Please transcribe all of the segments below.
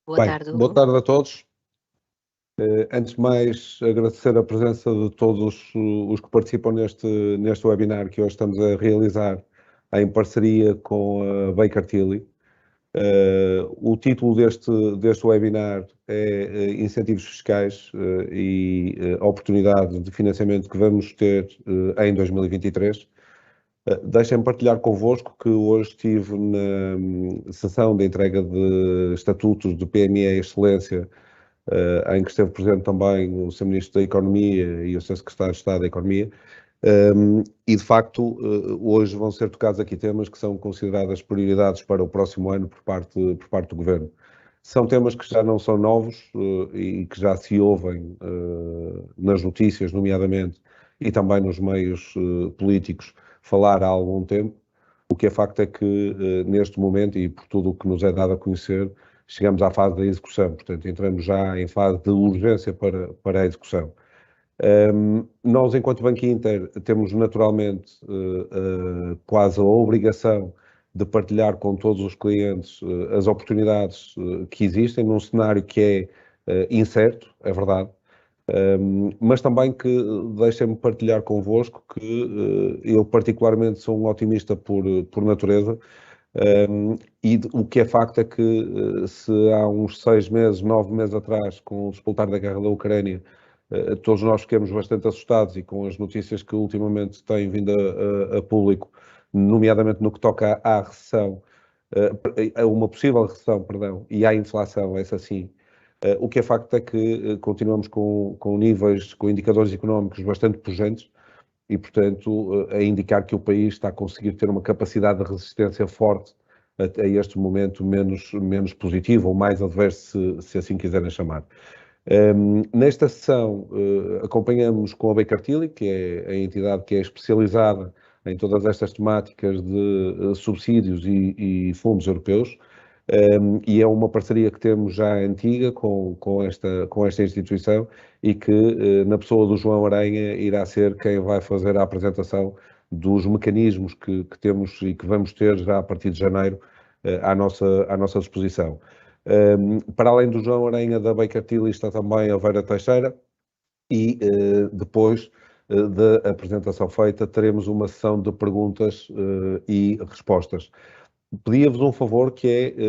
Boa Bem, tarde, boa Hugo. tarde a todos. Antes de mais, agradecer a presença de todos os que participam neste webinar que hoje estamos a realizar em parceria com a Baker Tilly. O título deste webinar é Incentivos Fiscais e Oportunidades de Financiamento que vamos ter em 2023. Deixem-me partilhar convosco que hoje estive na sessão de entrega de estatutos de PME Excelência, em que esteve presente também o Sr. Ministro da Economia e o Sr. Secretário de Estado da Economia, e de facto hoje vão ser tocados aqui temas que são consideradas prioridades para o próximo ano por parte do Governo. São temas que já não são novos e que já se ouvem nas notícias, nomeadamente, e também nos meios políticos, falar há algum tempo. O que é facto é que neste momento, e por tudo o que nos é dado a conhecer, chegamos à fase da execução, portanto entramos já em fase de urgência para a execução. Nós, enquanto Banco Inter, temos naturalmente quase a obrigação de partilhar com todos os clientes as oportunidades que existem num cenário que é incerto, é verdade, mas também que deixem-me partilhar convosco que eu particularmente sou um otimista por natureza. E o que é facto é que se há uns 6 meses, 9 meses atrás, com o despoltar da guerra da Ucrânia, todos nós ficamos bastante assustados e com as notícias que ultimamente têm vindo a público, nomeadamente no que toca à recessão, a uma possível recessão, perdão, e à inflação, essa sim. O que é facto é que continuamos com níveis, com indicadores económicos bastante pujantes e, portanto, a indicar que o país está a conseguir ter uma capacidade de resistência forte a este momento menos positivo ou mais adverso, se assim quiserem chamar. Nesta sessão acompanhamos com a Baker Tilly, que é a entidade que é especializada em todas estas temáticas de subsídios e fundos europeus, e é uma parceria que temos já antiga com esta instituição e que, na pessoa do João Aranha, irá ser quem vai fazer a apresentação dos mecanismos que temos e que vamos ter já a partir de janeiro à nossa disposição. Para além do João Aranha da Baker Tilly está também a Vera Teixeira e depois da apresentação feita teremos uma sessão de perguntas e respostas. Pedia-vos um favor que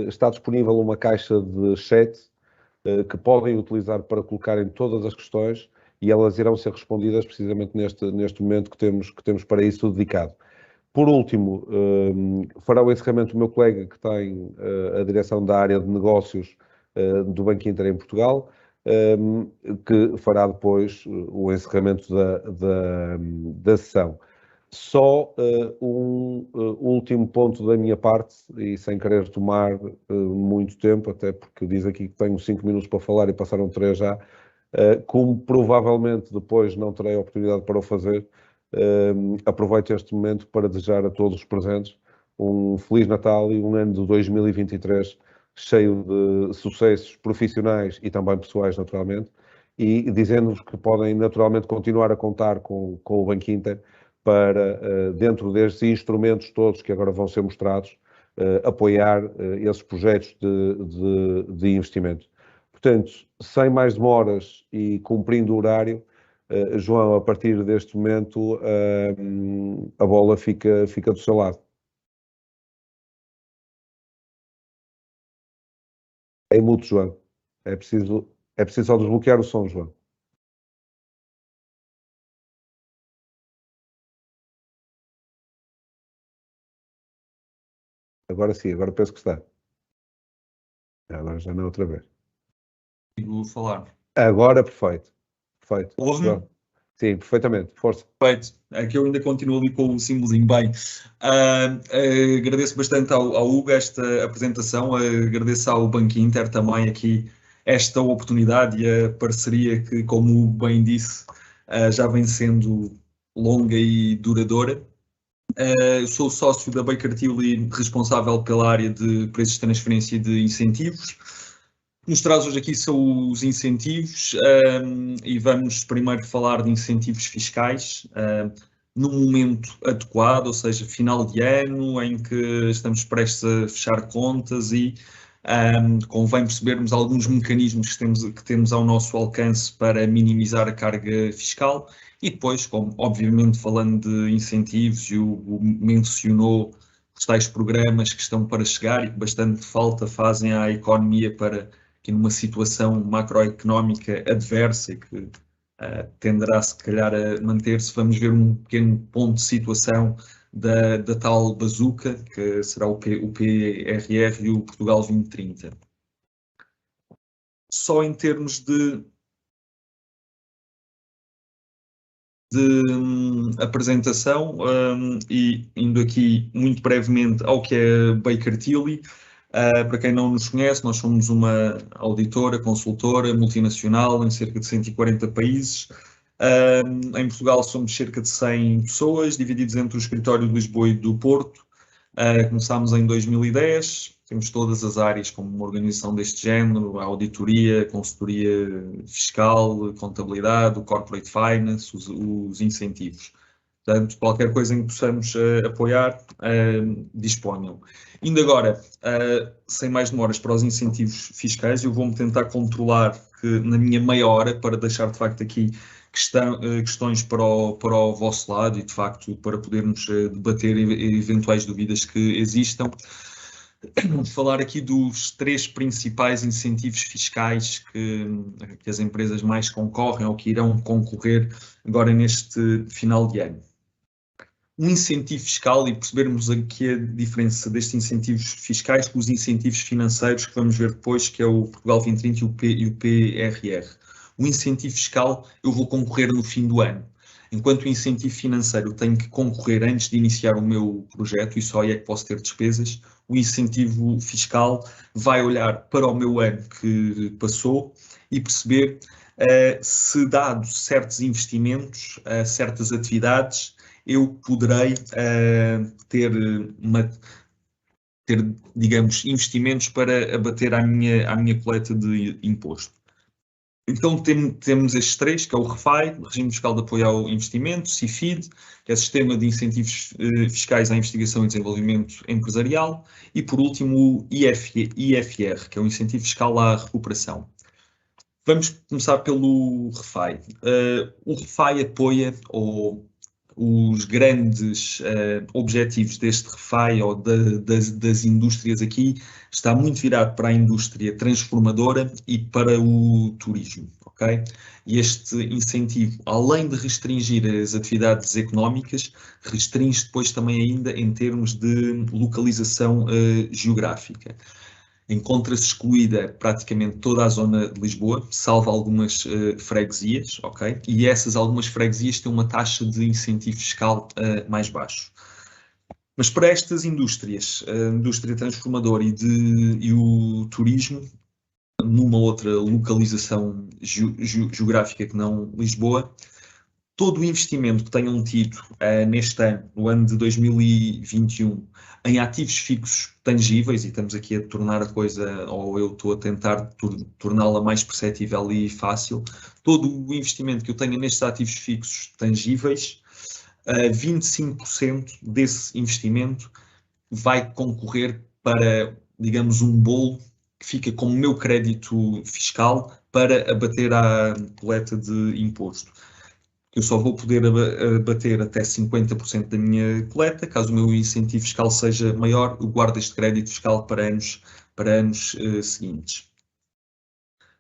está disponível uma caixa de chat que podem utilizar para colocarem todas as questões e elas irão ser respondidas precisamente neste momento que temos para isso dedicado. Por último, fará o encerramento o meu colega que tem a direção da área de negócios do Banco Inter em Portugal, que fará depois o encerramento da sessão. Só um último ponto da minha parte, e sem querer tomar muito tempo, até porque diz aqui que tenho 5 minutos para falar e passaram 3 já, como provavelmente depois não terei a oportunidade para o fazer, aproveito este momento para desejar a todos os presentes um Feliz Natal e um ano de 2023 cheio de sucessos profissionais e também pessoais, naturalmente, e dizendo-vos que podem naturalmente continuar a contar com o Banco Inter para, dentro destes instrumentos todos que agora vão ser mostrados, apoiar esses projetos de investimento. Portanto, sem mais demoras e cumprindo o horário, João, a partir deste momento, a bola fica do seu lado. É mudo, João. É preciso só desbloquear o som, João. Agora sim, agora penso que está. Agora já não é outra vez. Consigo falar. Agora, perfeito. Perfeito. Ouve-me? Sim, perfeitamente. Força. Perfeito. Aqui eu ainda continuo ali com o símbolozinho. Bem, agradeço bastante ao Hugo esta apresentação, agradeço ao Banco Inter também aqui esta oportunidade e a parceria que, como o Hugo bem disse, já vem sendo longa e duradoura. Eu sou sócio da Baker Tilly, responsável pela área de preços de transferência e de incentivos. O que nos traz hoje aqui são os incentivos e vamos primeiro falar de incentivos fiscais num momento adequado, ou seja, final de ano, em que estamos prestes a fechar contas e Convém percebermos alguns mecanismos que temos ao nosso alcance para minimizar a carga fiscal e depois, como obviamente falando de incentivos, e o mencionou os tais programas que estão para chegar e que bastante falta fazem à economia para que numa situação macroeconómica adversa e que tenderá se calhar a manter-se, vamos ver um pequeno ponto de situação da tal bazuca, que será o PRR e o Portugal 2030. Só em termos de apresentação, e indo aqui muito brevemente ao que é Baker Tilly. Para quem não nos conhece, nós somos uma auditora, consultora multinacional em cerca de 140 países. Em Portugal somos cerca de 100 pessoas, divididos entre o escritório de Lisboa e do Porto. Começámos em 2010, temos todas as áreas como uma organização deste género, a auditoria, consultoria fiscal, contabilidade, o corporate finance, os incentivos. Portanto, qualquer coisa em que possamos apoiar, disponham. Indo agora, sem mais demoras, para os incentivos fiscais, eu vou-me tentar controlar que na minha meia hora, para deixar de facto aqui questões para o vosso lado e de facto para podermos debater eventuais dúvidas que existam. Falar aqui dos 3 principais incentivos fiscais que as empresas mais concorrem ou que irão concorrer agora neste final de ano. Um incentivo fiscal, e percebermos aqui a diferença destes incentivos fiscais com os incentivos financeiros que vamos ver depois, que é o Portugal 2030 e o PRR. O incentivo fiscal eu vou concorrer no fim do ano, enquanto o incentivo financeiro eu tenho que concorrer antes de iniciar o meu projeto e só aí é que posso ter despesas. O incentivo fiscal vai olhar para o meu ano que passou e perceber se, dados certos investimentos, certas atividades, eu poderei ter, digamos, investimentos para abater à minha coleta de imposto. Então temos estes 3, que é o REFAI, Regime Fiscal de Apoio ao Investimento, CIFID, que é Sistema de Incentivos Fiscais à Investigação e Desenvolvimento Empresarial, e por último o IFR, que é o Incentivo Fiscal à Recuperação. Vamos começar pelo REFAI. O REFAI apoia os grandes objetivos deste REFAI ou das indústrias aqui, está muito virado para a indústria transformadora e para o turismo, ok? E este incentivo, além de restringir as atividades económicas, restringe depois também ainda em termos de localização geográfica. Encontra-se excluída praticamente toda a zona de Lisboa, salvo algumas freguesias, ok? E essas algumas freguesias têm uma taxa de incentivo fiscal mais baixo. Mas para estas indústrias, a indústria transformadora e o turismo, numa outra localização geográfica que não Lisboa, todo o investimento que tenham tido neste ano, no ano de 2021, em ativos fixos tangíveis, e estamos aqui a tornar a coisa, ou eu estou a tentar torná-la mais perceptível e fácil, todo o investimento que eu tenha nestes ativos fixos tangíveis, 25% desse investimento vai concorrer para, digamos, um bolo que fica como meu crédito fiscal para abater à coleta de imposto. Eu só vou poder abater até 50% da minha coleta. Caso o meu incentivo fiscal seja maior, eu guardo este crédito fiscal para anos seguintes.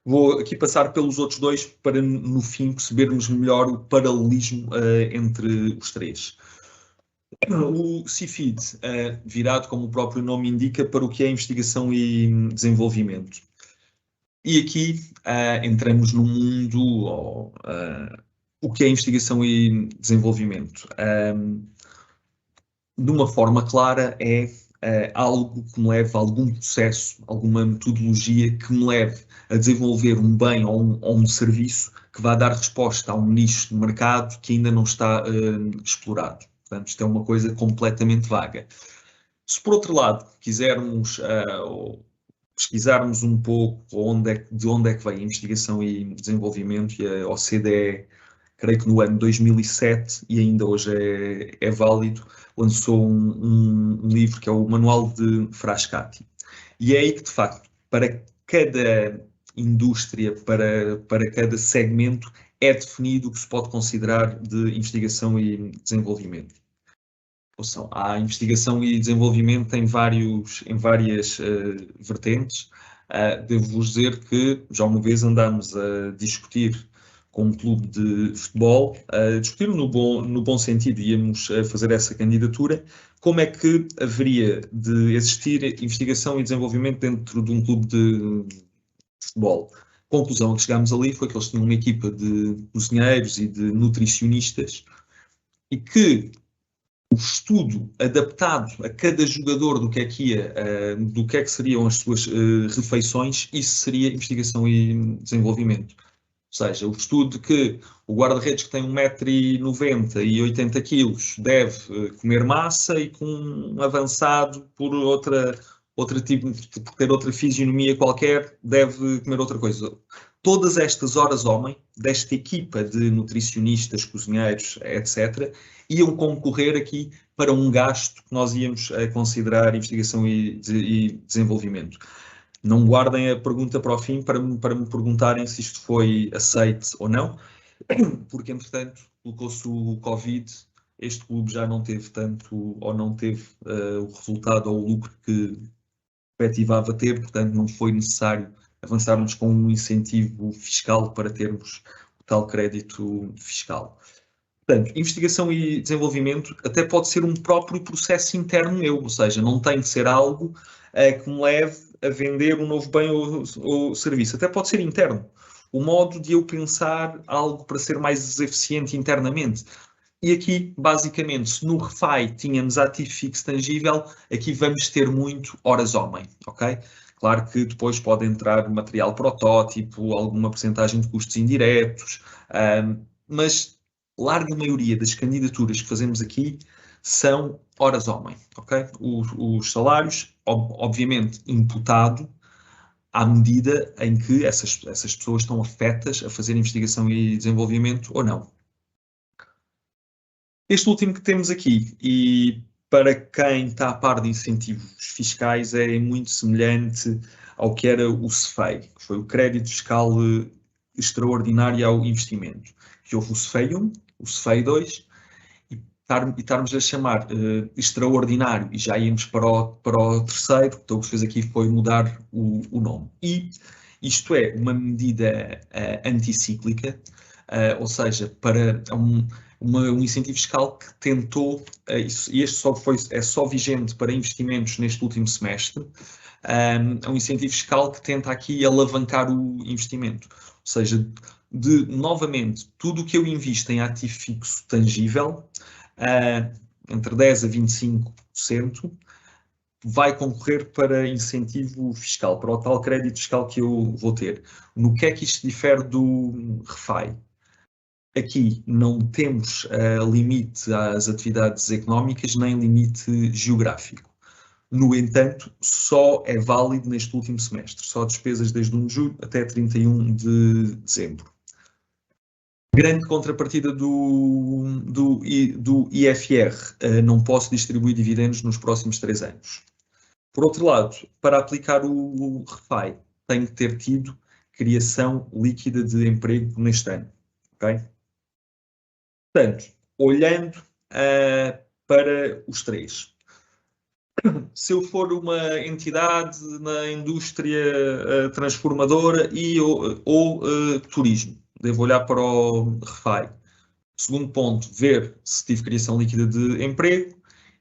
Vou aqui passar pelos outros 2 para, no fim, percebermos melhor o paralelismo entre os 3. O CIFID, virado, como o próprio nome indica, para o que é investigação e desenvolvimento. E aqui entramos no mundo... o que é investigação e desenvolvimento? De uma forma clara, é algo que me leve a algum processo, alguma metodologia que me leve a desenvolver um bem ou um serviço que vá dar resposta a um nicho de mercado que ainda não está explorado. Portanto, isto é uma coisa completamente vaga. Se, por outro lado, quisermos pesquisarmos um pouco de onde é que vem a investigação e desenvolvimento, e a OCDE, creio que no ano 2007, e ainda hoje é válido, lançou um livro que é o Manual de Frascati. E é aí que, de facto, para cada indústria, para cada segmento, é definido o que se pode considerar de investigação e desenvolvimento. A investigação e desenvolvimento em várias vertentes. Devo-vos dizer que já uma vez andámos a discutir com um clube de futebol, a discutir no bom sentido, íamos fazer essa candidatura, como é que haveria de existir investigação e desenvolvimento dentro de um clube de futebol. A conclusão a que chegámos ali foi que eles tinham uma equipa de cozinheiros e de nutricionistas e que o estudo adaptado a cada jogador do que é que seriam as suas refeições, isso seria investigação e desenvolvimento. Ou seja, o estudo de que o guarda-redes que tem 1,90 m e 80 kg deve comer massa e com um avançado por ter outra fisionomia qualquer, deve comer outra coisa. Todas estas horas-homem desta equipa de nutricionistas, cozinheiros, etc., iam concorrer aqui para um gasto que nós íamos considerar investigação e desenvolvimento. Não guardem a pergunta para o fim para me perguntarem se isto foi aceite ou não, porque, entretanto, colocou-se o Covid, este clube já não teve tanto, ou não teve o resultado ou o lucro que efetivava ter, portanto, não foi necessário avançarmos com um incentivo fiscal para termos o tal crédito fiscal. Portanto, investigação e desenvolvimento até pode ser um próprio processo interno meu, ou seja, não tem que ser algo que me leve a vender um novo bem ou serviço. Até pode ser interno. O modo de eu pensar algo para ser mais eficiente internamente. E aqui, basicamente, se no REFI tínhamos ativo fixo tangível, aqui vamos ter muito horas-homem, ok? Claro que depois pode entrar material protótipo, alguma percentagem de custos indiretos, mas larga maioria das candidaturas que fazemos aqui são horas-homem, ok? Os salários, obviamente, imputado à medida em que essas pessoas estão afetas a fazer investigação e desenvolvimento ou não. Este último que temos aqui, e para quem está a par de incentivos fiscais, é muito semelhante ao que era o CEFEI, que foi o Crédito Fiscal Extraordinário ao Investimento. Que houve o CEFEI 1, o CEFEI 2, e estarmos a chamar extraordinário, e já íamos para o terceiro, então o que se fez aqui foi mudar o nome. E isto é uma medida anticíclica, ou seja, para um incentivo fiscal que tentou, e este é só vigente para investimentos neste último semestre, é um incentivo fiscal que tenta aqui alavancar o investimento. Ou seja, novamente, tudo o que eu invisto em ativo fixo tangível, entre 10% a 25%, vai concorrer para incentivo fiscal, para o tal crédito fiscal que eu vou ter. No que é que isto difere do REFI? Aqui não temos limite às atividades económicas, nem limite geográfico. No entanto, só é válido neste último semestre, só despesas desde 1 de julho até 31 de dezembro. Grande contrapartida do IFR, não posso distribuir dividendos nos próximos 3 anos. Por outro lado, para aplicar o REFI, tenho que ter tido criação líquida de emprego neste ano, ok? Portanto, olhando para os três, se eu for uma entidade na indústria transformadora ou turismo, devo olhar para o REFI. Segundo ponto, ver se tive criação líquida de emprego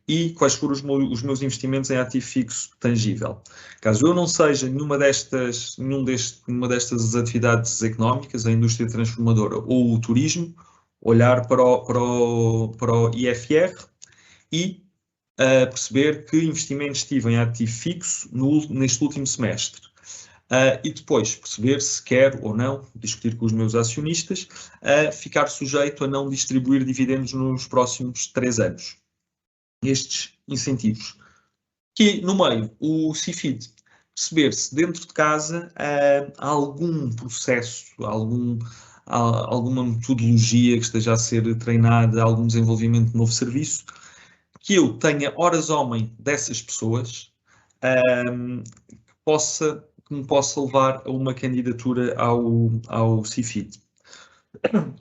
e quais foram os meus investimentos em ativo fixo tangível. Caso eu não seja nenhuma destas atividades económicas, a indústria transformadora ou o turismo, olhar para o IFR e perceber que investimentos tive em ativo fixo neste último semestre. E depois perceber se quero ou não, discutir com os meus acionistas, ficar sujeito a não distribuir dividendos nos próximos 3 anos. Estes incentivos. Aqui no meio, o CIFID. Perceber se dentro de casa há algum processo, alguma metodologia que esteja a ser treinada, algum desenvolvimento de novo serviço, que eu tenha horas-homem dessas pessoas, que possa que me possa levar a uma candidatura ao CIFID.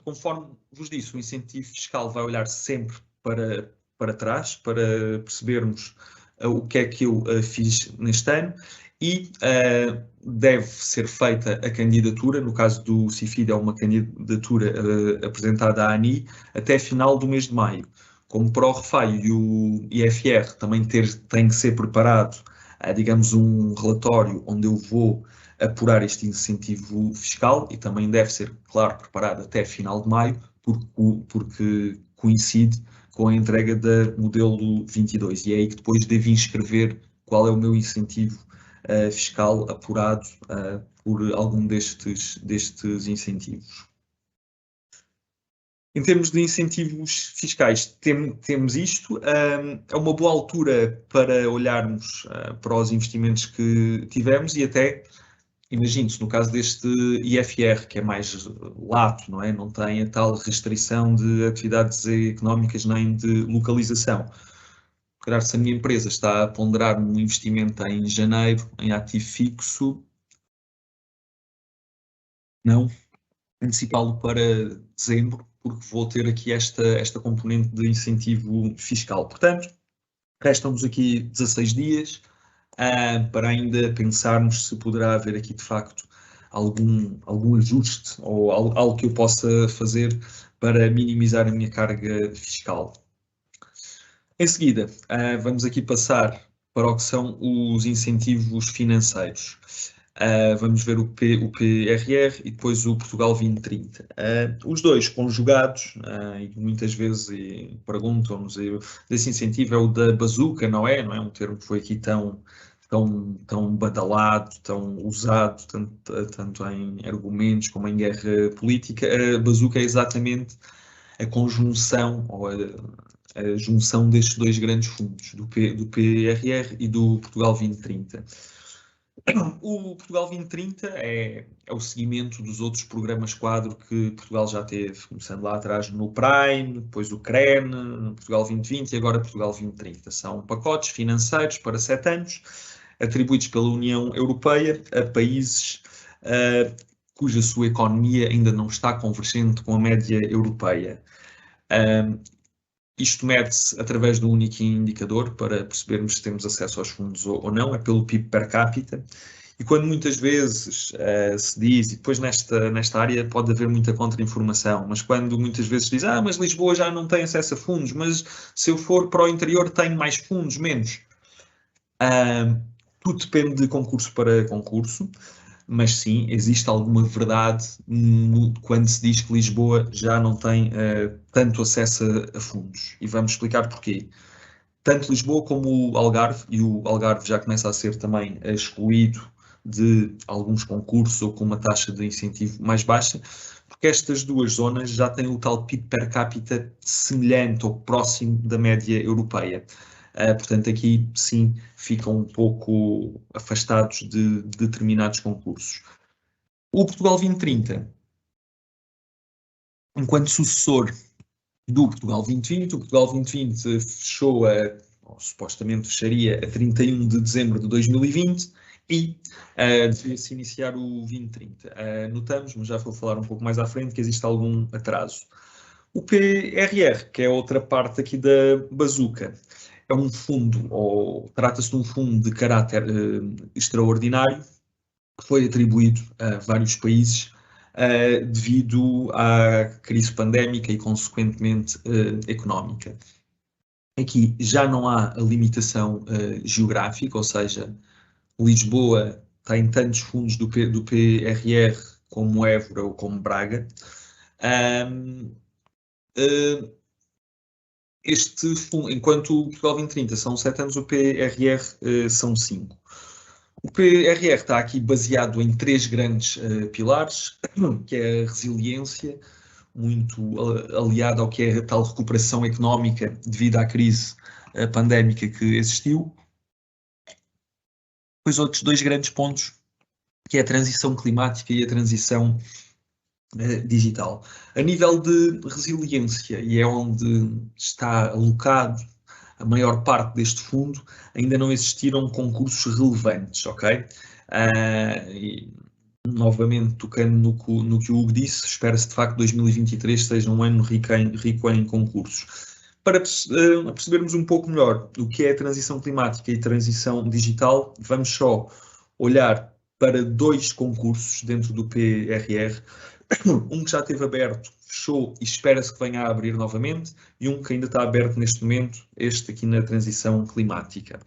Conforme vos disse, o incentivo fiscal vai olhar sempre para trás, para percebermos o que é que eu fiz neste ano e deve ser feita a candidatura, no caso do CIFID é uma candidatura apresentada à ANI até final do mês de maio. Como para o RFAI e o IFR também tem que ser preparado, digamos, um relatório onde eu vou apurar este incentivo fiscal e também deve ser, claro, preparado até final de maio, porque coincide com a entrega da modelo 22 e é aí que depois devo inscrever qual é o meu incentivo fiscal apurado por algum destes incentivos. Em termos de incentivos fiscais, temos isto. É uma boa altura para olharmos para os investimentos que tivemos e até, imagine-se, no caso deste IFR, que é mais lato, não é? Não tem a tal restrição de atividades económicas nem de localização. Calhar, se a minha empresa está a ponderar um investimento em janeiro, em ativo fixo, não antecipá-lo para dezembro, porque vou ter aqui esta componente de incentivo fiscal. Portanto, restam-nos aqui 16 dias para ainda pensarmos se poderá haver aqui, de facto, algum ajuste ou algo que eu possa fazer para minimizar a minha carga fiscal. Em seguida, vamos aqui passar para o que são os incentivos financeiros. Vamos ver o PRR e depois o Portugal 2030. Os dois conjugados, e muitas vezes perguntam-nos, esse incentivo é o da bazuca, não é? Não é um termo que foi aqui tão badalado, tão usado, tanto em argumentos como em guerra política. A bazuca é exatamente a conjunção ou a junção destes dois grandes fundos, do PRR e do Portugal 2030. O Portugal 2030 é o seguimento dos outros programas quadro que Portugal já teve, começando lá atrás no Prime, depois o CREN, Portugal 2020 e agora Portugal 2030. São pacotes financeiros para 7 anos, atribuídos pela União Europeia a países cuja sua economia ainda não está convergente com a média europeia. Isto mede-se através de um único indicador para percebermos se temos acesso aos fundos ou não, é pelo PIB per capita. E quando muitas vezes se diz, e depois nesta área pode haver muita contra-informação, mas quando muitas vezes se diz, mas Lisboa já não tem acesso a fundos, mas se eu for para o interior tenho mais fundos, menos. Tudo depende de concurso para concurso, mas sim, existe alguma verdade quando se diz que Lisboa já não tem tanto acesso a fundos. E vamos explicar porquê. Tanto Lisboa como o Algarve, e o Algarve já começa a ser também excluído de alguns concursos ou com uma taxa de incentivo mais baixa, porque estas duas zonas já têm o tal PIB per capita semelhante ou próximo da média europeia. Portanto, aqui sim ficam um pouco afastados de determinados concursos. O Portugal 2030, enquanto sucessor do Portugal 2020, o Portugal 2020 fechou ou supostamente fecharia a 31 de dezembro de 2020 e devia-se iniciar o 2030. Notamos, mas já vou falar um pouco mais à frente, que existe algum atraso. O PRR, que é outra parte aqui da bazuca, é um fundo, ou trata-se de um fundo de caráter extraordinário, que foi atribuído a vários países devido à crise pandémica e, consequentemente, económica. Aqui já não há a limitação geográfica, ou seja, Lisboa tem tantos fundos do PRR como Évora ou como Braga. Este fundo, enquanto o Portugal 2030 são 7 anos, o PRR são 5. O PRR está aqui baseado em 3 grandes pilares, que é a resiliência, muito aliada ao que é a tal recuperação económica devido à crise pandémica que existiu. Depois outros 2 grandes pontos, que é a transição climática e a transição digital. A nível de resiliência, e é onde está alocado a maior parte deste fundo, ainda não existiram concursos relevantes, ok? E, novamente, tocando no que o Hugo disse, espera-se de facto que 2023 seja um ano rico em concursos. Para percebermos um pouco melhor o que é a transição climática e transição digital, vamos só olhar para 2 concursos dentro do PRR, um que já esteve aberto, fechou e espera-se que venha a abrir novamente, e um que ainda está aberto neste momento, este aqui na transição climática.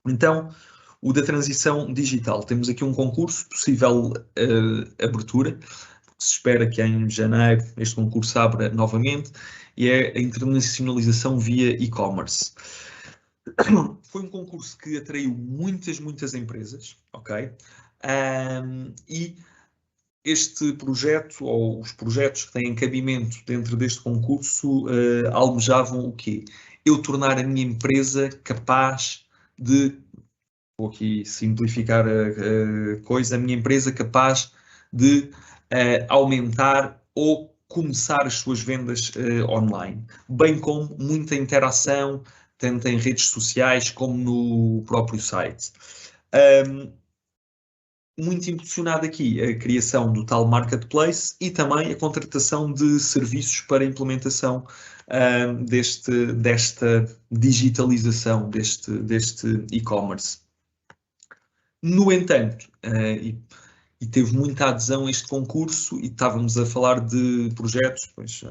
Então, o da transição digital. Temos aqui um concurso, possível abertura. Se espera que em janeiro este concurso abra novamente, e é a internacionalização via e-commerce. Foi um concurso que atraiu muitas empresas, ok? E este projeto, ou os projetos que têm cabimento dentro deste concurso, almejavam o quê? Eu tornar a minha empresa capaz de, vou aqui simplificar a coisa, a minha empresa capaz de aumentar ou começar as suas vendas online, bem como muita interação, tanto em redes sociais como no próprio site. Muito impulsionado aqui a criação do tal marketplace e também a contratação de serviços para a implementação desta digitalização deste e-commerce. No entanto, e teve muita adesão a este concurso, e estávamos a falar de projetos, pois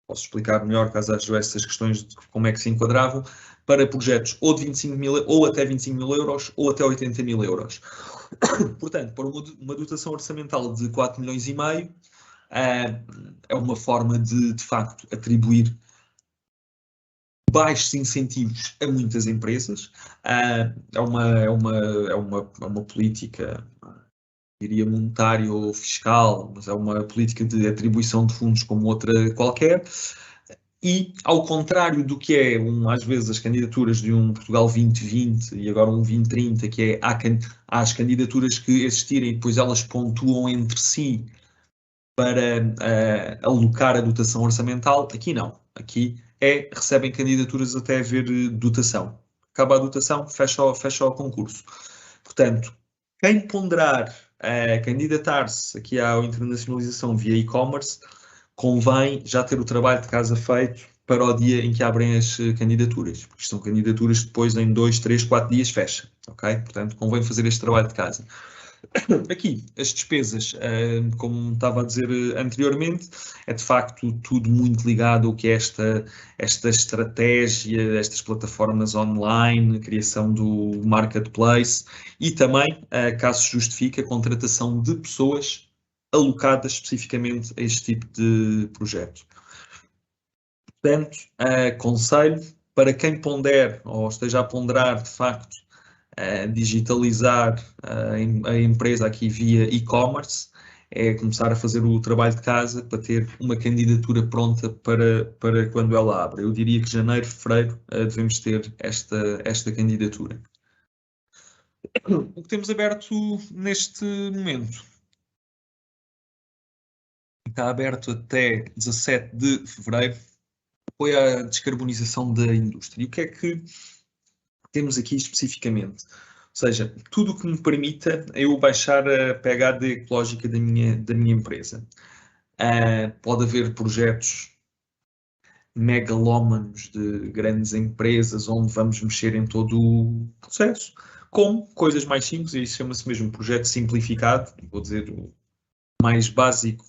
posso explicar melhor caso haja essas questões de como é que se enquadravam, para projetos ou de 25 mil, ou até 25 mil euros, ou até 80 mil euros. Portanto, para uma dotação orçamental de 4 milhões e meio, é uma forma de facto, atribuir baixos incentivos a muitas empresas. É uma política, diria monetária ou fiscal, mas é uma política de atribuição de fundos como outra qualquer. E, ao contrário do que é, às vezes, as candidaturas de um Portugal 2020 e agora um 2030, que é, há as candidaturas que existirem e depois elas pontuam entre si para alocar a dotação orçamental, aqui não. Aqui recebem candidaturas até haver dotação. Acaba a dotação, fecha o concurso. Portanto, quem ponderar candidatar-se aqui à internacionalização via e-commerce, convém já ter o trabalho de casa feito para o dia em que abrem as candidaturas, porque são candidaturas que depois em 2, 3, 4 dias fecha, ok? Portanto, convém fazer este trabalho de casa. Aqui, as despesas, como estava a dizer anteriormente, é de facto tudo muito ligado ao que é esta estratégia, estas plataformas online, a criação do marketplace e também, caso se justifique, a contratação de pessoas alocadas especificamente a este tipo de projeto. Portanto, aconselho para quem pondere ou esteja a ponderar de facto digitalizar a empresa aqui via e-commerce, é começar a fazer o trabalho de casa para ter uma candidatura pronta para quando ela abre. Eu diria que janeiro, fevereiro devemos ter esta candidatura. O que temos aberto neste momento está aberto até 17 de fevereiro, foi a descarbonização da indústria. E o que é que temos aqui especificamente? Ou seja, tudo o que me permita eu baixar a pegada ecológica da minha empresa. Pode haver projetos megalómanos de grandes empresas onde vamos mexer em todo o processo, como coisas mais simples, e isso chama-se mesmo projeto simplificado, vou dizer o mais básico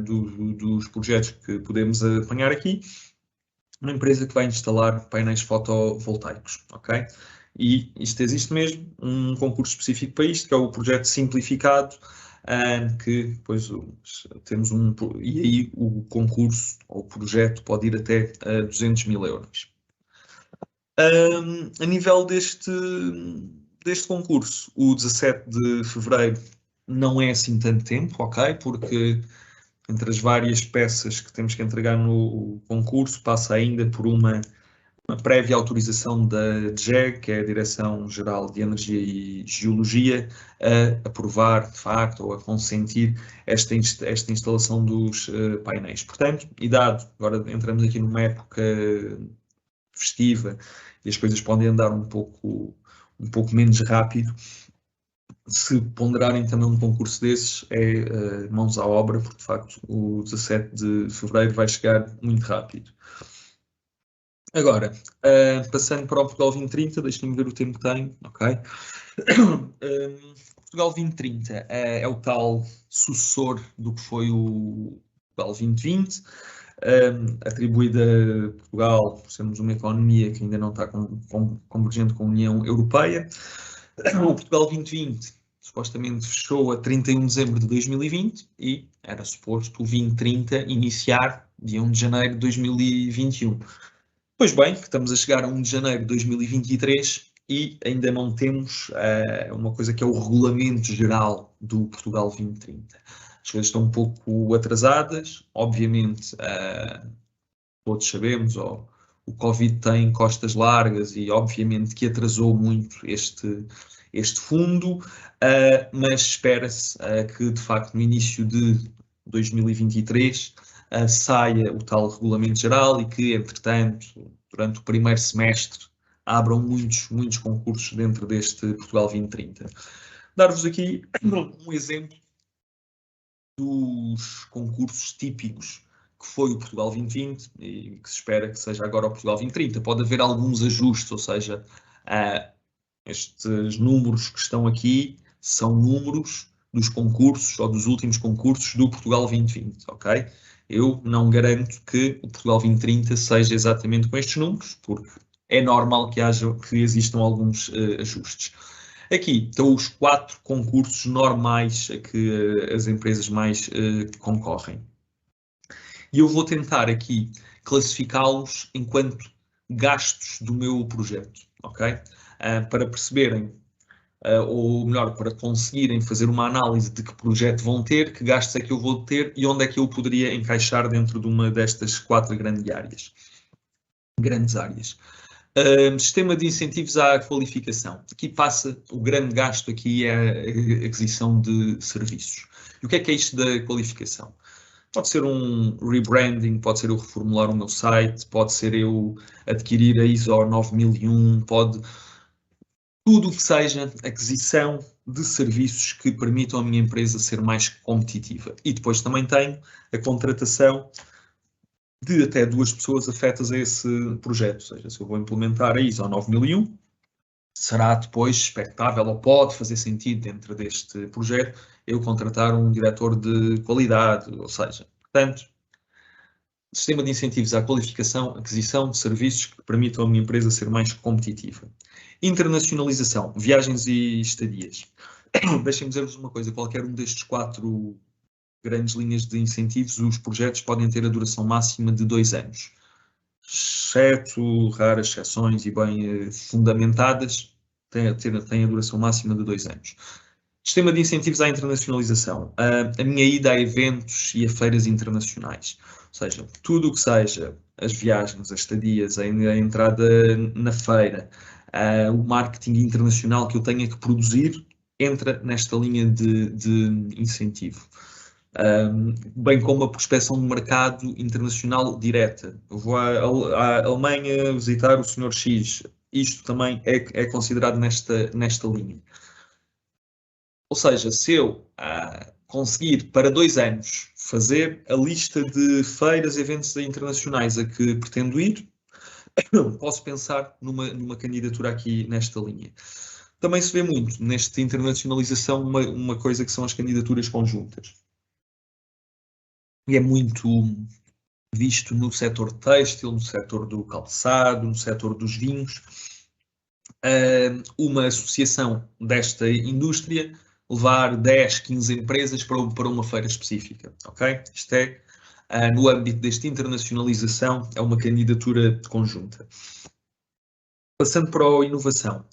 dos projetos que podemos apanhar aqui, uma empresa que vai instalar painéis fotovoltaicos, ok? E isto existe mesmo, um concurso específico para isto, que é o projeto simplificado, que depois temos e aí o concurso ou o projeto pode ir até 200 mil euros. A nível deste concurso, o 17 de fevereiro não é assim tanto tempo, ok? Porque entre as várias peças que temos que entregar no concurso, passa ainda por uma prévia autorização da DGEG, que é a Direção-Geral de Energia e Geologia, a aprovar, de facto, ou a consentir esta instalação dos painéis. Portanto, e dado, agora entramos aqui numa época festiva e as coisas podem andar um pouco menos rápido, se ponderarem também um concurso desses, é mãos à obra, porque de facto o 17 de fevereiro vai chegar muito rápido. Agora, passando para o Portugal 2030, deixem-me ver o tempo que tenho, ok? Portugal 2030 é o tal sucessor do que foi o Portugal 2020, atribuída a Portugal por sermos uma economia que ainda não está convergente com a União Europeia. O Portugal 2020 supostamente fechou a 31 de dezembro de 2020 e era suposto o 2030 iniciar dia 1 de janeiro de 2021. Pois bem, estamos a chegar a 1 de janeiro de 2023 e ainda não temos uma coisa que é o Regulamento Geral do Portugal 2030. As coisas estão um pouco atrasadas, obviamente, todos sabemos, o Covid tem costas largas e obviamente que atrasou muito este fundo, mas espera-se que de facto no início de 2023 saia o tal Regulamento Geral e que, entretanto, durante o primeiro semestre, abram muitos concursos dentro deste Portugal 2030. Dar-vos aqui um exemplo dos concursos típicos que foi o Portugal 2020 e que se espera que seja agora o Portugal 2030. Pode haver alguns ajustes, ou seja, estes números que estão aqui são números dos concursos ou dos últimos concursos do Portugal 2020, ok? Eu não garanto que o Portugal 2030 seja exatamente com estes números, porque é normal que existam alguns ajustes. Aqui estão os 4 concursos normais a que as empresas mais concorrem. E eu vou tentar aqui classificá-los enquanto gastos do meu projeto, ok? Para perceberem, ou melhor, para conseguirem fazer uma análise de que projeto vão ter, que gastos é que eu vou ter e onde é que eu poderia encaixar dentro de uma destas 4 grandes áreas. Sistema de incentivos à qualificação. Aqui passa, o grande gasto aqui é a aquisição de serviços. E o que é isto da qualificação? Pode ser um rebranding, pode ser eu reformular o meu site, pode ser eu adquirir a ISO 9001, tudo o que seja aquisição de serviços que permitam à minha empresa ser mais competitiva. E depois também tenho a contratação de até 2 pessoas afetas a esse projeto. Ou seja, se eu vou implementar a ISO 9001, será depois expectável ou pode fazer sentido dentro deste projeto eu contratar um diretor de qualidade, ou seja, portanto, sistema de incentivos à qualificação, aquisição de serviços que permitam à minha empresa ser mais competitiva. Internacionalização, viagens e estadias. Deixem-me dizer-vos uma coisa, qualquer um destes 4 grandes linhas de incentivos, os projetos podem ter a duração máxima de 2 anos. Exceto raras exceções e bem fundamentadas, tem a duração máxima de 2 anos. Sistema de incentivos à internacionalização. A minha ida a eventos e a feiras internacionais. Ou seja, tudo o que seja as viagens, as estadias, a entrada na feira, o marketing internacional que eu tenha que produzir, entra nesta linha de incentivo. Bem como a prospecção de mercado internacional direta. Eu vou à Alemanha visitar o Sr. X. Isto também é considerado nesta linha. Ou seja, se eu conseguir para 2 anos fazer a lista de feiras e eventos internacionais a que pretendo ir, posso pensar numa candidatura aqui nesta linha. Também se vê muito nesta internacionalização uma coisa que são as candidaturas conjuntas. E é muito visto no setor têxtil, no setor do calçado, no setor dos vinhos. Uma associação desta indústria levar 10, 15 empresas para uma feira específica, ok? Isto é, no âmbito desta internacionalização, é uma candidatura conjunta. Passando para a inovação.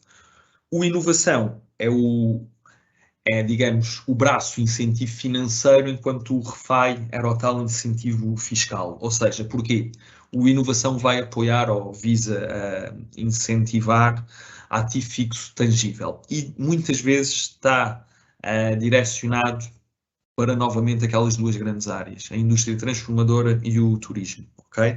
O inovação é, digamos, o braço incentivo financeiro, enquanto o REFAI era o tal incentivo fiscal. Ou seja, porquê? O inovação vai apoiar ou visa incentivar ativo fixo tangível e muitas vezes está direcionado para novamente aquelas 2 grandes áreas, a indústria transformadora e o turismo, ok?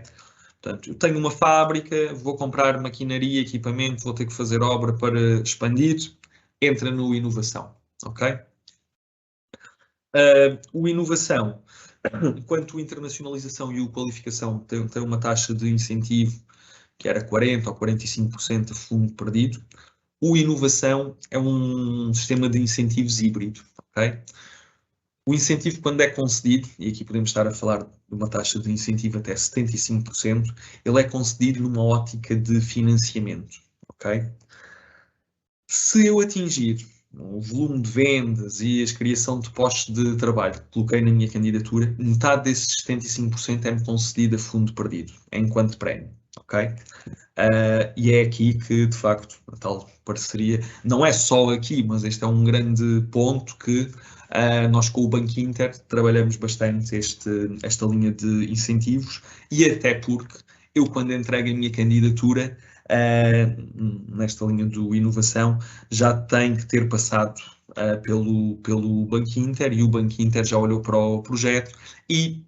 Portanto, eu tenho uma fábrica, vou comprar maquinaria, equipamento, vou ter que fazer obra para expandir, entra no inovação. ok? O inovação, enquanto a internacionalização e o qualificação têm uma taxa de incentivo que era 40% ou 45% de fundo perdido, o inovação é um sistema de incentivos híbrido, ok? O incentivo, quando é concedido, e aqui podemos estar a falar de uma taxa de incentivo até 75%, ele é concedido numa ótica de financiamento, ok? Se eu atingir o volume de vendas e a criação de postos de trabalho que coloquei na minha candidatura, metade desses 75% é-me concedido a fundo perdido, enquanto prémio, ok? E é aqui que, de facto, a tal parceria, não é só aqui, mas este é um grande ponto que nós com o Banco Inter trabalhamos bastante esta linha de incentivos, e até porque eu, quando entrego a minha candidatura nesta linha do inovação, já tenho que ter passado pelo Banco Inter, e o Banco Inter já olhou para o projeto e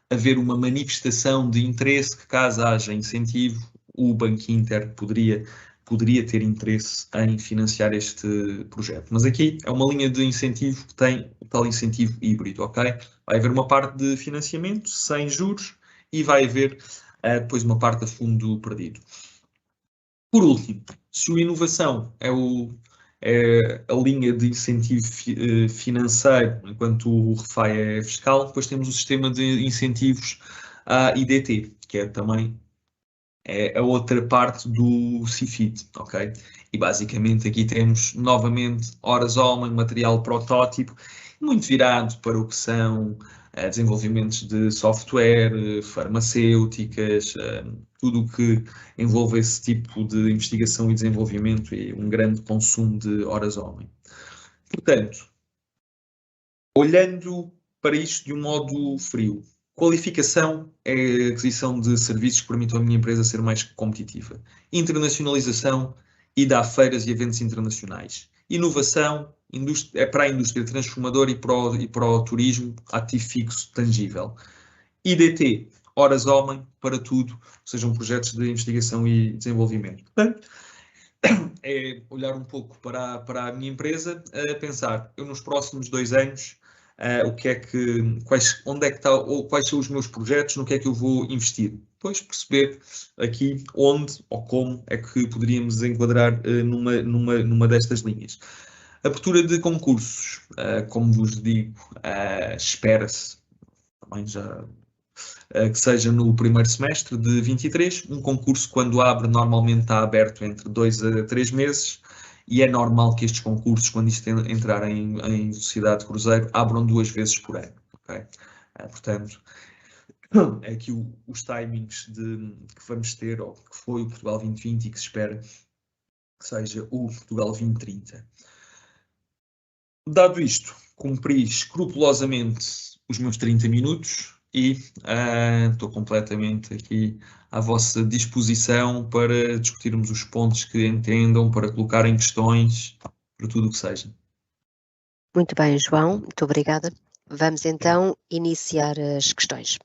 haver uma manifestação de interesse que, caso haja incentivo, o Banco Inter poderia ter interesse em financiar este projeto. Mas aqui é uma linha de incentivo que tem o tal incentivo híbrido, ok? Vai haver uma parte de financiamento sem juros e vai haver depois uma parte a fundo perdido. Por último, se a inovação é a linha de incentivo financeiro, enquanto o REFAI é fiscal, depois temos o sistema de incentivos IDT, que é também a outra parte do CIFID, ok? E basicamente aqui temos novamente horas homem, material protótipo, muito virado para o que são desenvolvimentos de software, farmacêuticas, tudo o que envolve esse tipo de investigação e desenvolvimento e um grande consumo de horas homem. Portanto, olhando para isto de um modo frio, qualificação é a aquisição de serviços que permitam a minha empresa ser mais competitiva. Internacionalização, ida a feiras e eventos internacionais. Inovação é para a indústria transformadora e para o turismo, ativo fixo tangível. IDT, horas homem, para tudo, sejam projetos de investigação e desenvolvimento. Portanto, é olhar um pouco para a minha empresa, pensar, eu nos próximos 2 anos, onde é que está, ou quais são os meus projetos, no que é que eu vou investir. Depois perceber aqui onde ou como é que poderíamos enquadrar numa destas linhas. Abertura de concursos, como vos digo, espera-se também já que seja no primeiro semestre de 23. Um concurso, quando abre, normalmente está aberto entre 2 a 3 meses, e é normal que estes concursos, quando isto entrar em velocidade de cruzeiro, abram 2 vezes por ano. Okay? Portanto, é aqui os timings que vamos ter, ou que foi o Portugal 2020 e que se espera que seja o Portugal 2030. Dado isto, cumpri escrupulosamente os meus 30 minutos e estou completamente aqui à vossa disposição para discutirmos os pontos que entendam, para colocarem questões, para tudo o que seja. Muito bem, João, muito obrigada. Vamos então iniciar as questões.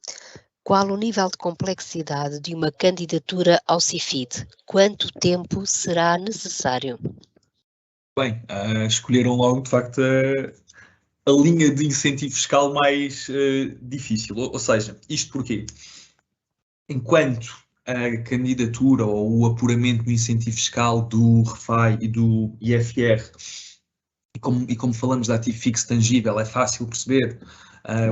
Qual o nível de complexidade de uma candidatura ao CIFID? Quanto tempo será necessário? Bem, escolheram logo, de facto, a linha de incentivo fiscal mais difícil. Ou seja, isto porquê? Enquanto a candidatura ou o apuramento do incentivo fiscal do REFAI e do IFR, e como falamos de ativo fixo tangível, é fácil perceber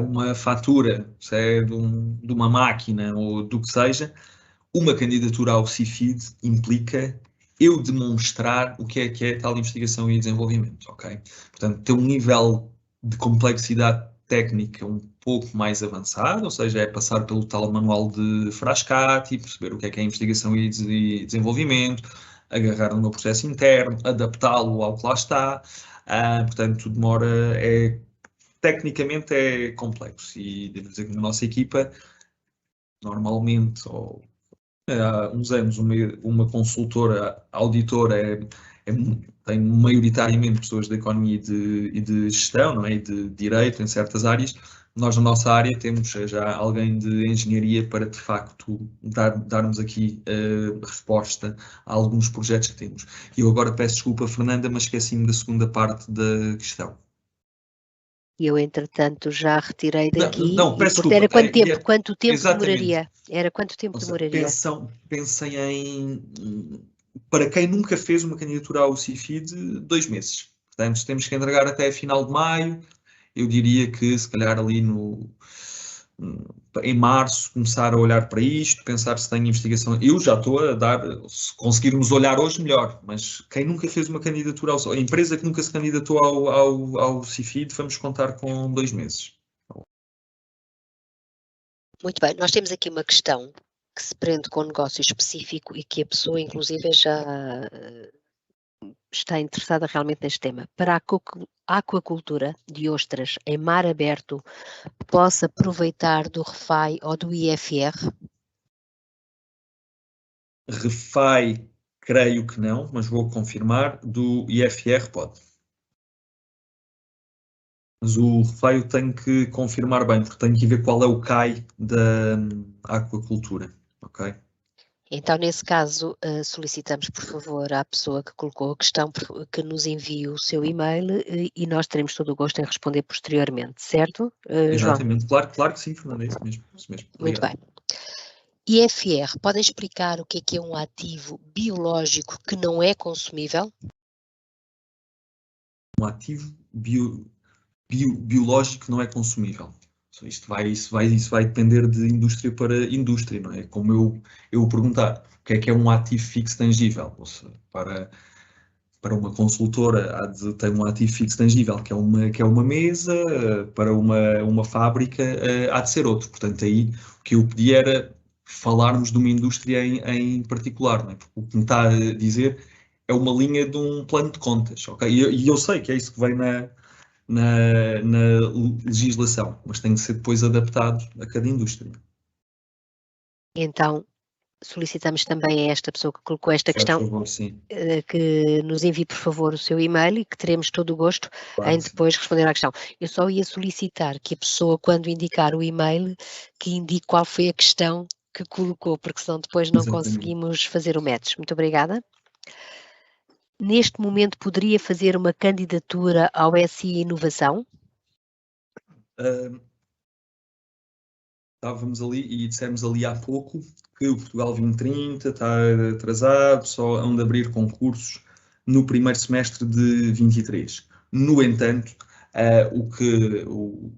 uma fatura, se é de uma máquina ou do que seja, uma candidatura ao CIFID implica eu demonstrar o que é tal investigação e desenvolvimento, ok? Portanto, tem um nível de complexidade técnica um pouco mais avançado, ou seja, é passar pelo tal manual de Frascati, perceber o que é investigação e desenvolvimento, agarrar no meu processo interno, adaptá-lo ao que lá está, portanto, demora, tecnicamente é complexo, e devo dizer que na nossa equipa, normalmente, há uns anos, uma consultora auditora tem maioritariamente pessoas da economia e de gestão, não é? E de direito em certas áreas, nós na nossa área temos já alguém de engenharia para de facto darmos aqui resposta a alguns projetos que temos. E eu agora peço desculpa, Fernanda, mas esqueci-me da segunda parte da questão. E eu, entretanto, já retirei daqui. Não, peço desculpa. Era quanto tempo? Quanto tempo exatamente. demoraria? Era quanto tempo demoraria? Pensem em... Para quem nunca fez uma candidatura ao CIFID, 2 meses. Portanto, temos que entregar até final de maio. Eu diria que, se calhar, ali em março, começar a olhar para isto, pensar se tem investigação. Eu já estou a dar, se conseguirmos olhar hoje, melhor, mas quem nunca fez uma candidatura a empresa que nunca se candidatou ao CIFID, vamos contar com 2 meses. Muito bem, nós temos aqui uma questão que se prende com um negócio específico e que a pessoa, inclusive, já está interessada realmente neste tema. Para a aquacultura de ostras em mar aberto, possa aproveitar do RFAI ou do IFR? RFAI, creio que não, mas vou confirmar. Do IFR pode. Mas o RFAI eu tenho que confirmar bem, porque tenho que ver qual é o CAI da aquacultura, ok? Então, nesse caso, solicitamos, por favor, à pessoa que colocou a questão que nos envie o seu e-mail e nós teremos todo o gosto em responder posteriormente, certo, Exatamente, João? claro que sim, Fernanda, é isso mesmo. Muito bem. IFR, podem explicar o que é um ativo biológico que não é consumível? Um ativo biológico que não é consumível. Isso vai depender de indústria para indústria, não é? Como eu perguntar o que é um ativo fixo tangível. Ou seja, para uma consultora tem um ativo fixo tangível que é uma mesa, para uma fábrica há de ser outro. Portanto, aí o que eu pedi era falarmos de uma indústria em particular, não é? Porque o que me está a dizer é uma linha de um plano de contas, ok? E eu sei que é isso que vem na legislação, mas tem de ser depois adaptado a cada indústria. Então, solicitamos também a esta pessoa que colocou esta questão, por favor, sim. Que nos envie, por favor, o seu e-mail e que teremos todo o gosto em depois responder à questão. Eu só ia solicitar que a pessoa, quando indicar o e-mail, que indique qual foi a questão que colocou, porque senão depois não conseguimos fazer o match. Muito obrigada. Neste momento, poderia fazer uma candidatura ao SI Inovação? Estávamos ali e dissemos ali há pouco que o Portugal 2030 está atrasado, só hão de abrir concursos no primeiro semestre de 23. No entanto, o que o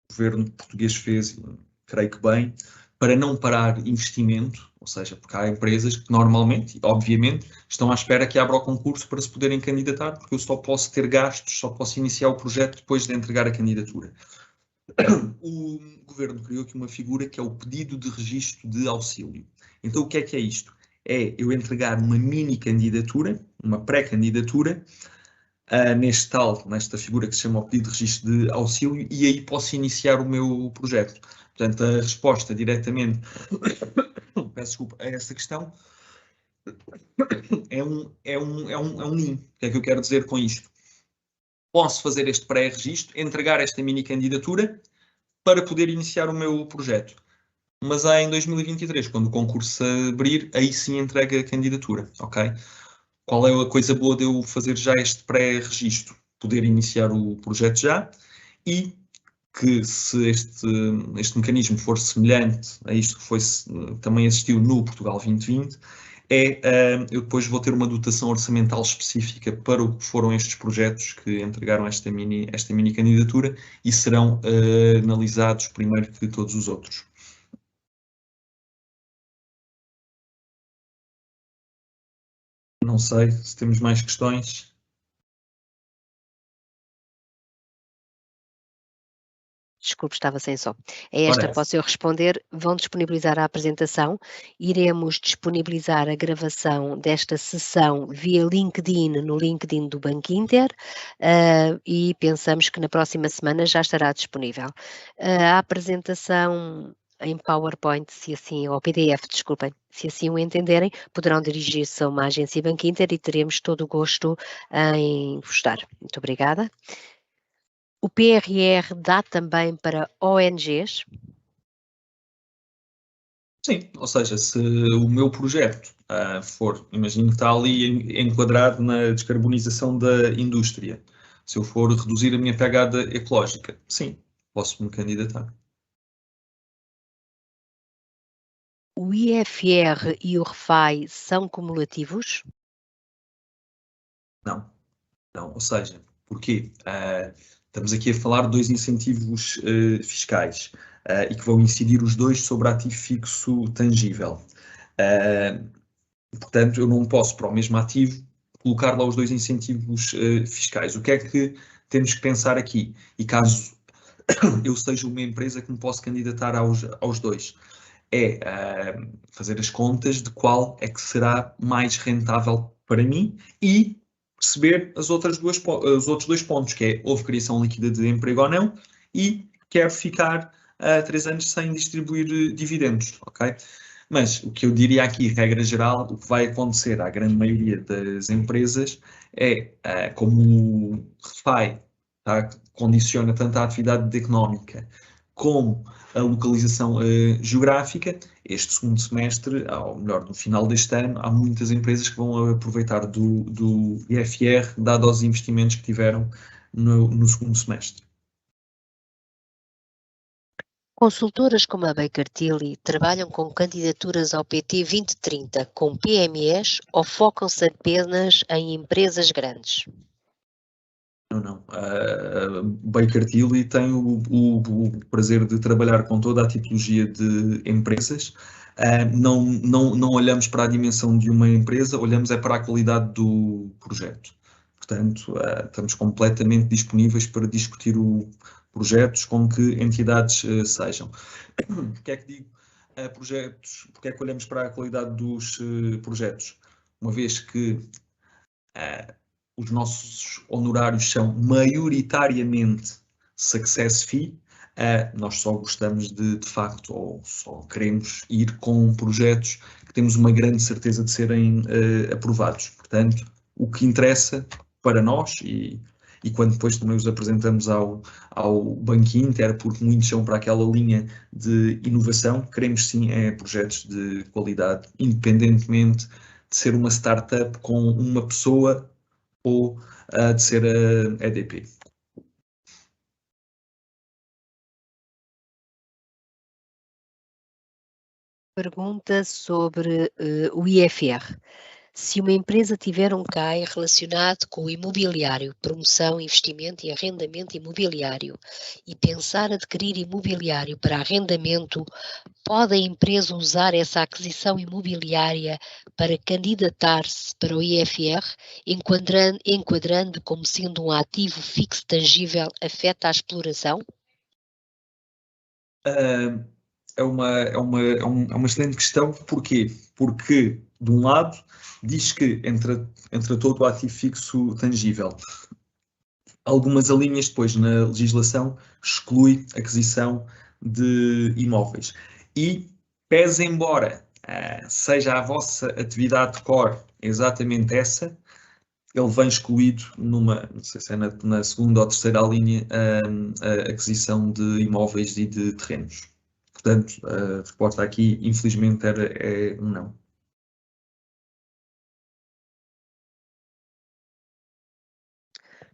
governo português fez, creio que bem, para não parar investimento, ou seja, porque há empresas que normalmente, obviamente, estão à espera que abra o concurso para se poderem candidatar, porque eu só posso ter gastos, só posso iniciar o projeto depois de entregar a candidatura. O governo criou aqui uma figura que é o pedido de registro de auxílio. Então, o que é isto? É eu entregar uma mini candidatura, uma pré-candidatura, nesta figura que se chama o pedido de registro de auxílio, e aí posso iniciar o meu projeto. Portanto, a resposta diretamente, peço desculpa, a essa questão é um NIM. O que é que eu quero dizer com isto? Posso fazer este pré-registro, entregar esta mini candidatura para poder iniciar o meu projeto. Mas há em 2023, quando o concurso abrir, aí sim entrega a candidatura, ok? Qual é a coisa boa de eu fazer já este pré-registro? Poder iniciar o projeto já e que se este mecanismo for semelhante a isto que também existiu no Portugal 2020, eu depois vou ter uma dotação orçamental específica para o que foram estes projetos que entregaram esta mini candidatura e serão analisados primeiro que todos os outros. Não sei se temos mais questões. Desculpe, estava sem som. A esta posso eu responder. Vão disponibilizar a apresentação. Iremos disponibilizar a gravação desta sessão via LinkedIn, no LinkedIn do Banco Inter, e pensamos que na próxima semana já estará disponível. A apresentação em PowerPoint, se assim, ou PDF, desculpem, se assim o entenderem, poderão dirigir-se a uma agência Banco Inter e teremos todo o gosto em vos dar. Muito obrigada. O PRR dá também para ONGs? Sim, ou seja, se o meu projeto for, imagino que está ali enquadrado na descarbonização da indústria, se eu for reduzir a minha pegada ecológica, sim, posso me candidatar. O IFR e o RFAI são cumulativos? Não, não, ou seja, porquê? Estamos aqui a falar de dois incentivos fiscais e que vão incidir os dois sobre ativo fixo tangível. Portanto, eu não posso, para o mesmo ativo, colocar lá os dois incentivos fiscais. O que é que temos que pensar aqui? E caso eu seja uma empresa que me posso candidatar aos dois, é fazer as contas de qual é que será mais rentável para mim e perceber os outros dois pontos, que é houve criação líquida de emprego ou não e quero ficar 3 anos sem distribuir dividendos, ok? Mas o que eu diria aqui, regra geral, o que vai acontecer à grande maioria das empresas é, como o RFAI condiciona tanto a atividade económica como a localização geográfica, este segundo semestre, ou melhor, no final deste ano, há muitas empresas que vão aproveitar do IFR, dado aos investimentos que tiveram no segundo semestre. Consultoras como a Baker Tilly trabalham com candidaturas ao PT 2030 com PMEs ou focam-se apenas em empresas grandes? Não. A Baker Tilly tem o prazer de trabalhar com toda a tipologia de empresas. Não olhamos para a dimensão de uma empresa, olhamos é para a qualidade do projeto. Portanto, estamos completamente disponíveis para discutir projetos com que entidades sejam. Porque é que digo projetos? Porque é que olhamos para a qualidade dos projetos? Uma vez que os nossos honorários são maioritariamente success fee, nós só gostamos de facto, ou só queremos ir com projetos que temos uma grande certeza de serem aprovados. Portanto, o que interessa para nós, e quando depois também os apresentamos ao Banco Inter, porque muitos são para aquela linha de inovação, queremos sim projetos de qualidade, independentemente de ser uma startup com uma pessoa ou de ser a EDP. Pergunta sobre o IFR. Se uma empresa tiver um CAI relacionado com o imobiliário, promoção, investimento e arrendamento imobiliário, e pensar adquirir imobiliário para arrendamento, pode a empresa usar essa aquisição imobiliária para candidatar-se para o IFR, enquadrando como sendo um ativo fixo tangível afeta a exploração? É uma excelente questão. Porquê? Porque, de um lado, diz que entre todo o ativo fixo tangível, algumas alíneas depois na legislação exclui a aquisição de imóveis. E, pese embora seja a vossa atividade core exatamente essa, ele vem excluído não sei se é na segunda ou terceira linha, a aquisição de imóveis e de terrenos. Portanto, a resposta aqui, infelizmente, é um não.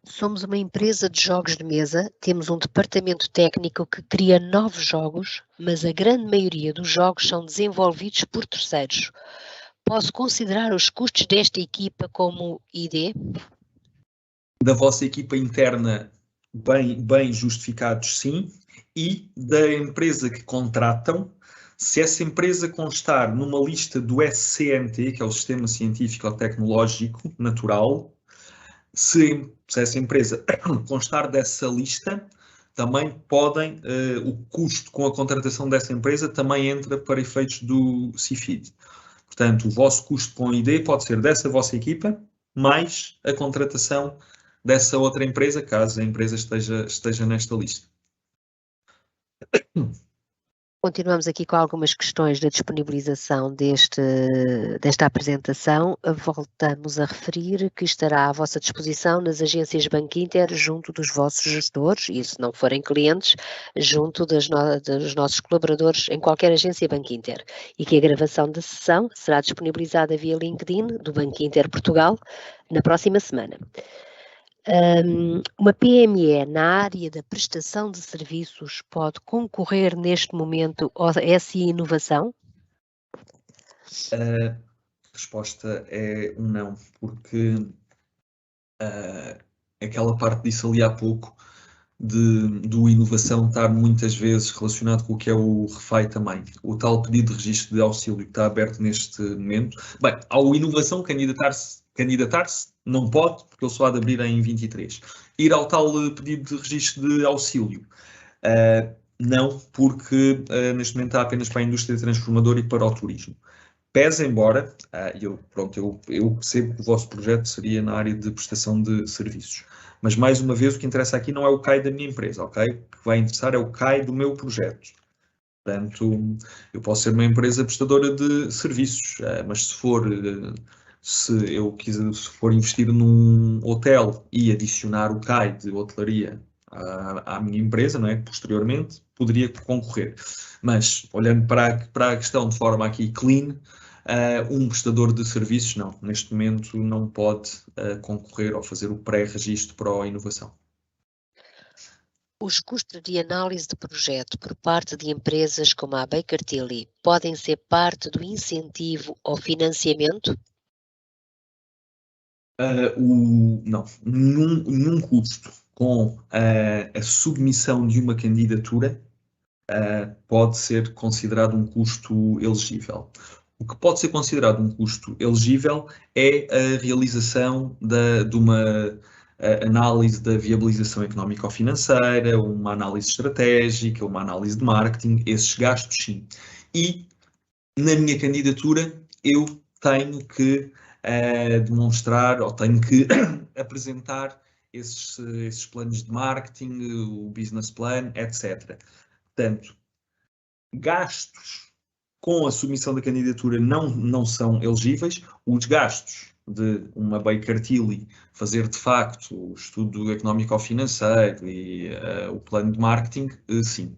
Somos uma empresa de jogos de mesa, temos um departamento técnico que cria novos jogos, mas a grande maioria dos jogos são desenvolvidos por terceiros. Posso considerar os custos desta equipa como ID? Da vossa equipa interna, bem justificados, sim, e da empresa que contratam, se essa empresa constar numa lista do SCNT, que é o Sistema Científico Tecnológico Natural, se essa empresa constar dessa lista, também podem, o custo com a contratação dessa empresa também entra para efeitos do CIFID. Portanto, o vosso custo com a ID pode ser dessa vossa equipa, mais a contratação dessa outra empresa, caso a empresa esteja nesta lista. Continuamos aqui com algumas questões da disponibilização desta apresentação. Voltamos a referir que estará à vossa disposição nas agências Bankinter, junto dos vossos gestores, e se não forem clientes, junto dos nossos colaboradores em qualquer agência Bankinter, e que a gravação da sessão será disponibilizada via LinkedIn do Bankinter Portugal na próxima semana. Uma PME na área da prestação de serviços pode concorrer neste momento a essa inovação? A resposta é um não, porque aquela parte disse ali há pouco, do inovação estar muitas vezes relacionado com o que é o REFAI também. O tal pedido de registro de auxílio que está aberto neste momento. Bem, ao inovação candidatar-se não pode, porque ele só há de abrir em 23. Ir ao tal pedido de registro de auxílio, não, porque neste momento está apenas para a indústria transformadora e para o turismo. Pese embora, eu percebo que o vosso projeto seria na área de prestação de serviços. Mas, mais uma vez, o que interessa aqui não é o CAI da minha empresa, ok? O que vai interessar é o CAI do meu projeto. Portanto, eu posso ser uma empresa prestadora de serviços, mas se for investir num hotel e adicionar o CAI de hotelaria à minha empresa, não é? Posteriormente, poderia concorrer. Mas, olhando para a questão de forma aqui clean, um prestador de serviços, não, neste momento não pode concorrer ou fazer o pré-registro para a inovação. Os custos de análise de projeto por parte de empresas como a Baker Tilly podem ser parte do incentivo ao financiamento? Não, nenhum custo com a submissão de uma candidatura pode ser considerado um custo elegível. O que pode ser considerado um custo elegível é a realização de uma análise da viabilização económica ou financeira, uma análise estratégica, uma análise de marketing, esses gastos sim. E na minha candidatura eu tenho que demonstrar ou tenho que apresentar esses planos de marketing, o business plan, etc. Portanto, gastos com a submissão da candidatura não são elegíveis. Os gastos de uma Baker Tilly fazer de facto o estudo económico-financeiro e o plano de marketing, sim.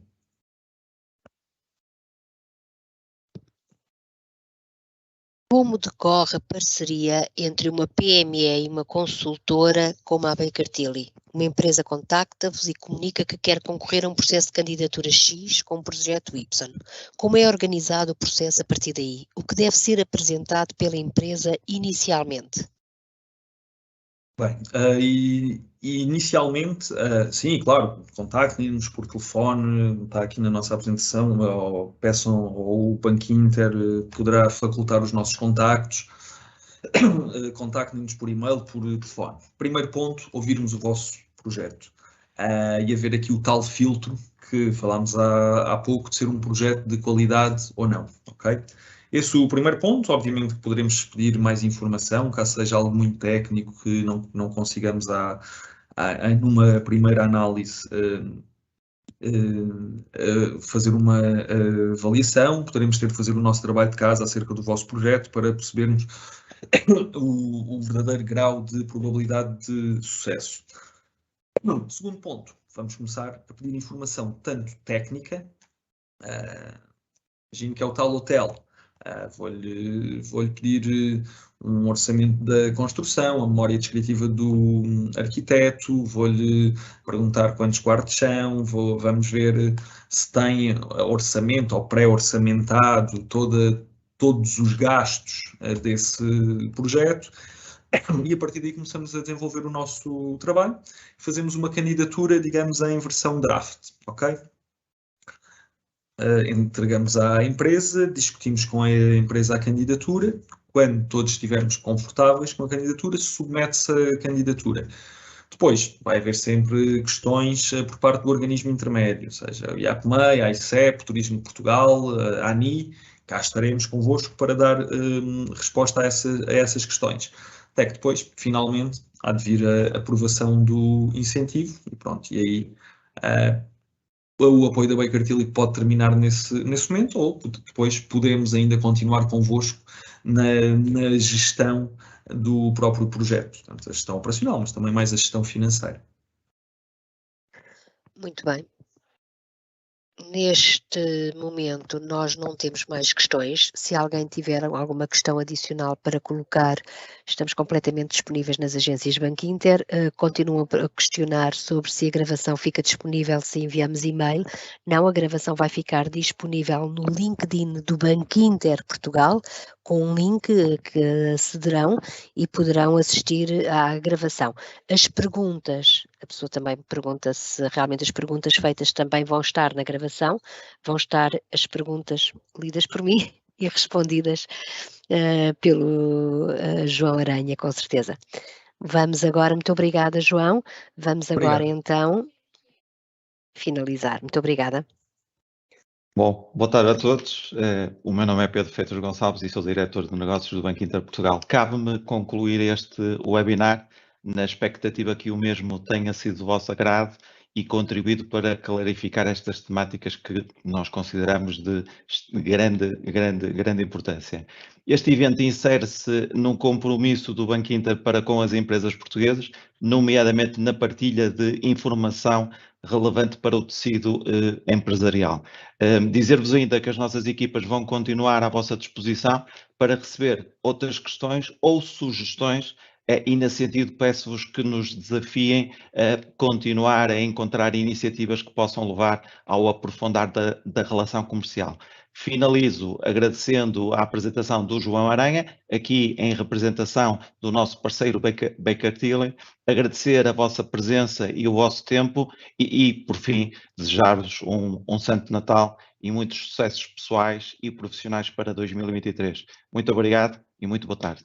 Como decorre a parceria entre uma PME e uma consultora como a Baker Tilly? Uma empresa contacta-vos e comunica que quer concorrer a um processo de candidatura X com um projeto Y. Como é organizado o processo a partir daí? O que deve ser apresentado pela empresa inicialmente? Bem, inicialmente, sim, claro, contactem-nos por telefone, está aqui na nossa apresentação, ou peçam, ou o Bankinter poderá facultar os nossos contactos, contactem-nos por e-mail, por telefone. Primeiro ponto, ouvirmos o vosso projeto e haver aqui o tal filtro que falámos há pouco, de ser um projeto de qualidade ou não, ok? Esse é o primeiro ponto. Obviamente que poderemos pedir mais informação, caso seja algo muito técnico que não consigamos numa primeira análise fazer uma avaliação. Poderemos ter de fazer o nosso trabalho de casa acerca do vosso projeto para percebermos o verdadeiro grau de probabilidade de sucesso. Segundo ponto, vamos começar a pedir informação tanto técnica, imagino que é o tal hotel. Vou-lhe pedir um orçamento da construção, a memória descritiva do arquiteto, vou-lhe perguntar quantos quartos são, vamos ver se tem orçamento ou pré-orçamentado todos os gastos desse projeto. E a partir daí começamos a desenvolver o nosso trabalho, fazemos uma candidatura, digamos, em versão draft, ok? Entregamos à empresa, discutimos com a empresa a candidatura. Quando todos estivermos confortáveis com a candidatura, submete-se a candidatura. Depois, vai haver sempre questões por parte do organismo intermédio, ou seja, o IAPMEI, a ICEP, Turismo de Portugal, a ANI. Cá estaremos convosco para dar resposta a essas questões. Até que depois, finalmente, há de vir a aprovação do incentivo e pronto, e aí o apoio da Baker Tilly pode terminar nesse momento, ou depois podemos ainda continuar convosco na gestão do próprio projeto, portanto, a gestão operacional, mas também mais a gestão financeira. Muito bem. Neste momento nós não temos mais questões. Se alguém tiver alguma questão adicional para colocar, estamos completamente disponíveis nas agências Banco Inter. Continuam a questionar sobre se a gravação fica disponível se enviamos e-mail. Não, a gravação vai ficar disponível no LinkedIn do Banco Inter Portugal, com um link que acederão e poderão assistir à gravação. As perguntas, a pessoa também me pergunta se realmente as perguntas feitas também vão estar na gravação, vão estar as perguntas lidas por mim e respondidas pelo João Aranha, com certeza. Vamos agora, muito obrigada, João, vamos agora então finalizar. Muito obrigada. Bom, boa tarde a todos. O meu nome é Pedro Freitas Gonçalves e sou diretor de negócios do Banco Inter Portugal. Cabe-me concluir este webinar na expectativa que o mesmo tenha sido do vosso agrado e contribuído para clarificar estas temáticas que nós consideramos de grande importância. Este evento insere-se num compromisso do Banco Inter para com as empresas portuguesas, nomeadamente na partilha de informação relevante para o tecido empresarial. Dizer-vos ainda que as nossas equipas vão continuar à vossa disposição para receber outras questões ou sugestões e, nesse sentido, peço-vos que nos desafiem a continuar a encontrar iniciativas que possam levar ao aprofundar da relação comercial. Finalizo agradecendo a apresentação do João Aranha, aqui em representação do nosso parceiro Baker Tilly, agradecer a vossa presença e o vosso tempo e por fim, desejar-vos um Santo Natal e muitos sucessos pessoais e profissionais para 2023. Muito obrigado e muito boa tarde.